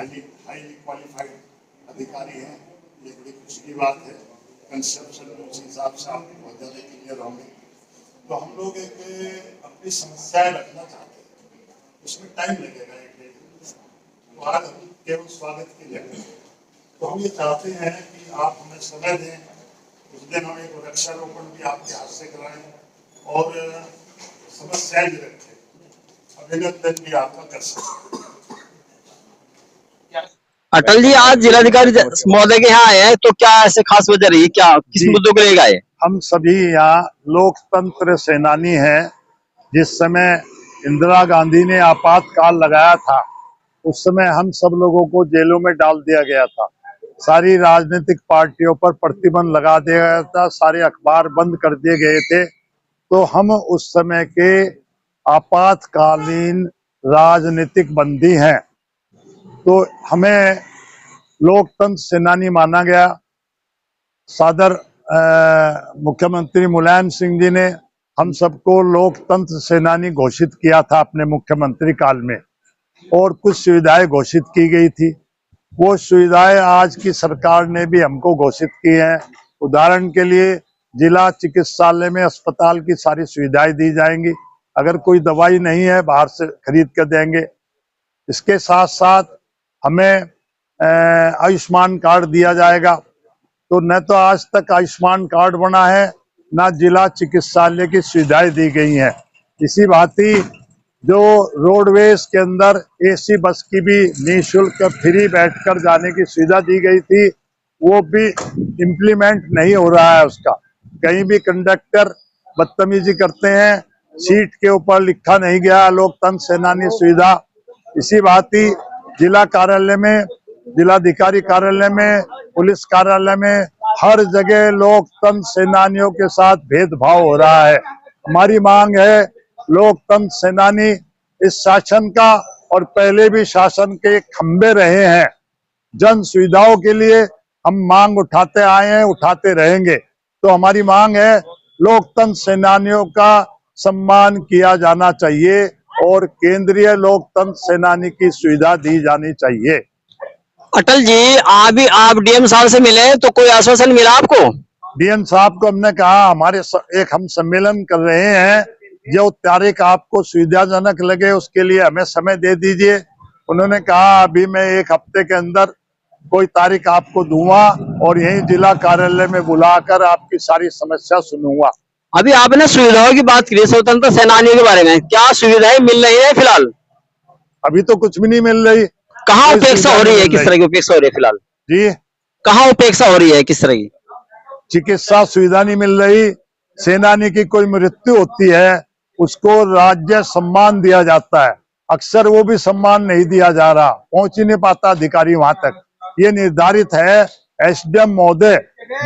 Highly qualified अधिकारी हैं। ये बड़ी खुशी की बात है। कंसेप्शन में उस हिसाब से आप बहुत ज़्यादा क्लियर होंगे। तो हम लोग एक अपनी समस्याएं रखना चाहते हैं, उसमें टाइम लगेगा एक डेढ़। तो आज हम केवल स्वागत के लिए तो हम ये चाहते हैं कि आप हमें समय दें। उस दिन हम एक वृक्षारोपण भी आपके हाथ से कराएं और समस्याएं भी रखें। अभिनंदन भी आपका कर सकते। अटल जी आज जिलाधिकारी महोदय के यहाँ आए हैं, तो क्या ऐसे खास वजह रही है, क्या किस मुद्दों को लेकर आए? हम सभी यहाँ लोकतंत्र सेनानी हैं। जिस समय इंदिरा गांधी ने आपातकाल लगाया था, उस समय हम सब लोगों को जेलों में डाल दिया गया था। सारी राजनीतिक पार्टियों पर प्रतिबंध लगा दिया गया था, सारे अखबार बंद कर दिए गए थे। तो हम उस समय के आपातकालीन राजनीतिक बंदी हैं। तो हमें लोकतंत्र सेनानी माना गया। सादर मुख्यमंत्री मुलायम सिंह जी ने हम सबको लोकतंत्र सेनानी घोषित किया था अपने मुख्यमंत्री काल में, और कुछ सुविधाएं घोषित की गई थी। वो सुविधाएं आज की सरकार ने भी हमको घोषित की हैं। उदाहरण के लिए जिला चिकित्सालय में अस्पताल की सारी सुविधाएं दी जाएंगी। अगर कोई दवाई नहीं है बाहर से खरीद कर देंगे। इसके साथ साथ हमें आयुष्मान कार्ड दिया जाएगा। तो न तो आज तक आयुष्मान कार्ड बना है, न जिला चिकित्सालय की सुविधाएं दी गई हैं। इसी भांति जो रोडवेज के अंदर एसी बस की भी निःशुल्क फ्री बैठकर जाने की सुविधा दी गई थी, वो भी इम्प्लीमेंट नहीं हो रहा है उसका। कहीं भी कंडक्टर बदतमीजी करते हैं, सीट के ऊपर लिखा नहीं गया लोकतंत्र सेनानी सुविधा। इसी भांति जिला कार्यालय में, जिलाधिकारी कार्यालय में, पुलिस कार्यालय में हर जगह लोकतंत्र सेनानियों के साथ भेदभाव हो रहा है। हमारी मांग है लोकतंत्र सेनानी इस शासन का और पहले भी शासन के खंबे रहे हैं। जन सुविधाओं के लिए हम मांग उठाते आए हैं, उठाते रहेंगे। तो हमारी मांग है लोकतंत्र सेनानियों का सम्मान किया जाना चाहिए और केंद्रीय लोकतंत्र सेनानी की सुविधा दी जानी चाहिए। अटल जी आप डीएम साहब से मिले तो कोई आश्वासन मिला आपको? डीएम साहब को हमने कहा हमारे एक हम सम्मेलन कर रहे हैं, जो तारीख आपको सुविधाजनक लगे उसके लिए हमें समय दे दीजिए। उन्होंने कहा अभी मैं एक हफ्ते के अंदर कोई तारीख आपको दूंगा और यही जिला कार्यालय में बुलाकर आपकी सारी समस्या सुनूंगा। अभी आपने सुविधाओं की बात की, स्वतंत्र सेनानियों के बारे में क्या सुविधाएं मिल रही है फिलहाल? अभी तो कुछ भी नहीं मिल रही। कहाँ उपेक्षा हो रही है, किस तरह की उपेक्षा हो रही है फिलहाल जी? कहाँ उपेक्षा हो रही है, किस तरह की? चिकित्सा सुविधा नहीं मिल रही। सेनानी की कोई मृत्यु होती है, उसको राज्य सम्मान दिया जाता है, अक्सर वो भी सम्मान नहीं दिया जा रहा, पहुंच ही नहीं पाता अधिकारी वहां तक। ये निर्धारित है एसडीएम महोदय,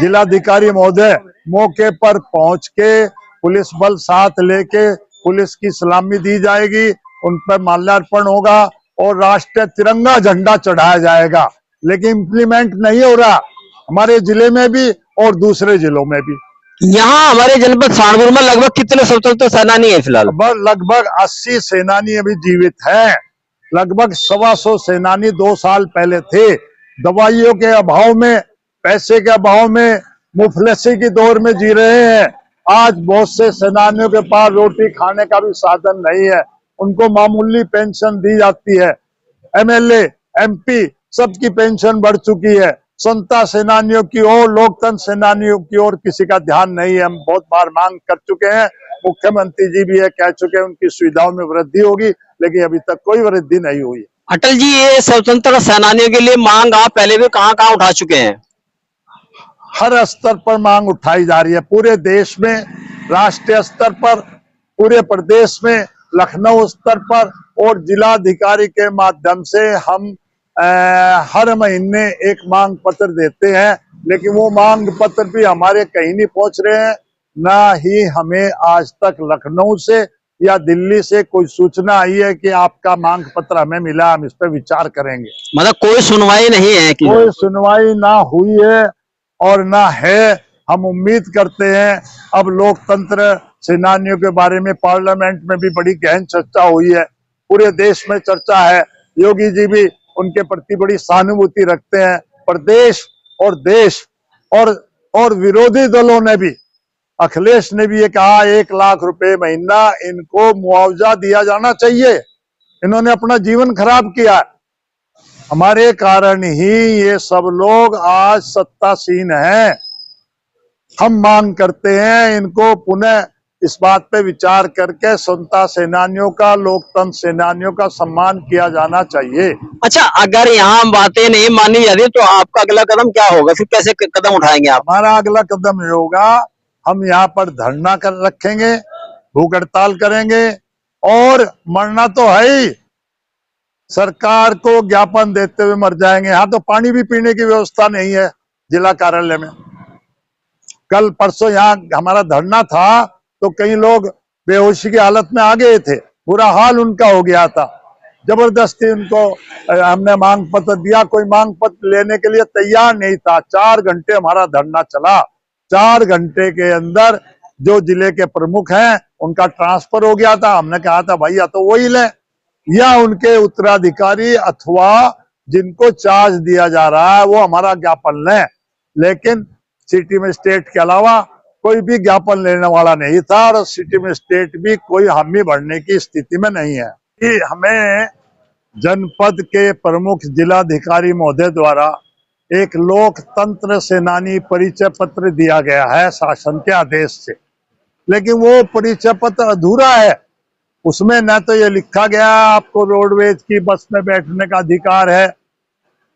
जिलाधिकारी महोदय मौके पर पहुंच के पुलिस बल साथ लेके पुलिस की सलामी दी जाएगी, उन पर माल्यार्पण होगा और राष्ट्रीय तिरंगा झंडा चढ़ाया जाएगा। लेकिन इम्प्लीमेंट नहीं हो रहा हमारे जिले में भी और दूसरे जिलों में भी। यहाँ हमारे जनपद सहारनपुर में लगभग कितने स्वतंत्र सेनानी है फिलहाल? लगभग 80 सेनानी अभी जीवित हैं। लगभग 125 सेनानी 2 साल पहले थे। दवाइयों के अभाव में, पैसे के अभाव में, मुफलिसी की दौर में जी रहे हैं। आज बहुत से सेनानियों के पास रोटी खाने का भी साधन नहीं है, उनको मामूली पेंशन दी जाती है। एमएलए, एमपी सबकी पेंशन बढ़ चुकी है। स्वतंत्रता सेनानियों की ओर, लोकतंत्र सेनानियों की ओर किसी का ध्यान नहीं है। हम बहुत बार मांग कर चुके हैं, मुख्यमंत्री जी भी ये कह चुके हैं उनकी सुविधाओं में वृद्धि होगी, लेकिन अभी तक कोई वृद्धि नहीं हुई। अटल जी ये स्वतंत्र सेनानियों के लिए मांग आप पहले भी कहाँ उठा चुके हैं? हर स्तर पर मांग उठाई जा रही है, पूरे देश में, राष्ट्रीय स्तर पर, पूरे प्रदेश में, लखनऊ स्तर पर और जिलाधिकारी के माध्यम से हम हर महीने एक मांग पत्र देते हैं। लेकिन वो मांग पत्र भी हमारे कहीं नहीं पहुंच रहे हैं। ना ही हमें आज तक लखनऊ से या दिल्ली से कोई सूचना आई है कि आपका मांग पत्र हमें मिला, हम इस पर विचार करेंगे। मतलब कोई सुनवाई नहीं है कि? कोई सुनवाई ना हुई है और ना है। हम उम्मीद करते हैं अब लोकतंत्र सेनानियों के बारे में पार्लियामेंट में भी बड़ी गहन चर्चा हुई है, पूरे देश में चर्चा है। योगी जी भी उनके प्रति बड़ी सहानुभूति रखते हैं। प्रदेश और देश और विरोधी दलों ने भी, अखिलेश ने भी ये कहा 1 लाख रुपए महीना इनको मुआवजा दिया जाना चाहिए। इन्होंने अपना जीवन खराब किया। हमारे कारण ही ये सब लोग आज सत्तासीन हैं। हम मांग करते हैं इनको पुनः इस बात पे विचार करके स्वतंत्रता सेनानियों का, लोकतंत्र सेनानियों का सम्मान किया जाना चाहिए। अच्छा, अगर यहाँ बातें नहीं मानी जाती तो आपका अगला कदम क्या होगा? फिर कैसे कदम उठाएंगे आप? हमारा अगला कदम ये होगा, हम यहाँ पर धरना कर रखेंगे, भूख हड़ताल करेंगे और मरना तो है ही। सरकार को ज्ञापन देते हुए मर जाएंगे। यहाँ तो पानी भी पीने की व्यवस्था नहीं है जिला कार्यालय में। कल परसों यहाँ हमारा धरना था तो कई लोग बेहोशी की हालत में आ गए थे, बुरा हाल उनका हो गया था। जबरदस्ती उनको हमने मांग पत्र दिया, कोई मांग पत्र लेने के लिए तैयार नहीं था। 4 घंटे हमारा धरना चला। 4 घंटे के अंदर जो जिले के प्रमुख हैं उनका ट्रांसफर हो गया था। हमने कहा था भाई या तो वही लें या उनके उत्तराधिकारी अथवा जिनको चार्ज दिया जा रहा है वो हमारा ज्ञापन लें। लेकिन सिटी मजिस्ट्रेट के अलावा कोई भी ज्ञापन लेने वाला नहीं था और सिटी मजिस्ट्रेट भी कोई हामी भरने की स्थिति में नहीं है। कि हमें जनपद के प्रमुख जिलाधिकारी महोदय द्वारा एक लोकतंत्र सेनानी परिचय पत्र दिया गया है शासन के आदेश से, लेकिन वो परिचय पत्र अधूरा है। उसमें न तो ये लिखा गया आपको रोडवेज की बस में बैठने का अधिकार है,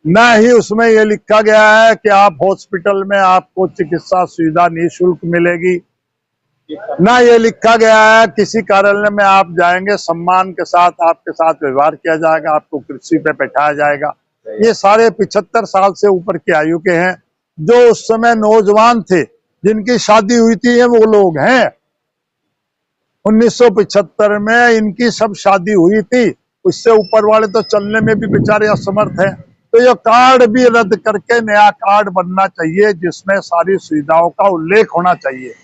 न ही उसमें ये लिखा गया है कि आप हॉस्पिटल में आपको चिकित्सा सुविधा निःशुल्क मिलेगी, न ये लिखा गया है किसी कार्यालय में आप जाएंगे सम्मान के साथ आपके साथ व्यवहार किया जाएगा, आपको कुर्सी पे बैठाया जाएगा। ये सारे 75 साल से ऊपर की आयु के हैं, जो उस समय नौजवान थे, जिनकी शादी हुई थी, ये वो लोग हैं। 1975 में इनकी सब शादी हुई थी, उससे ऊपर वाले तो चलने में भी बेचारे असमर्थ हैं। तो ये कार्ड भी रद्द करके नया कार्ड बनना चाहिए जिसमें सारी सुविधाओं का उल्लेख होना चाहिए।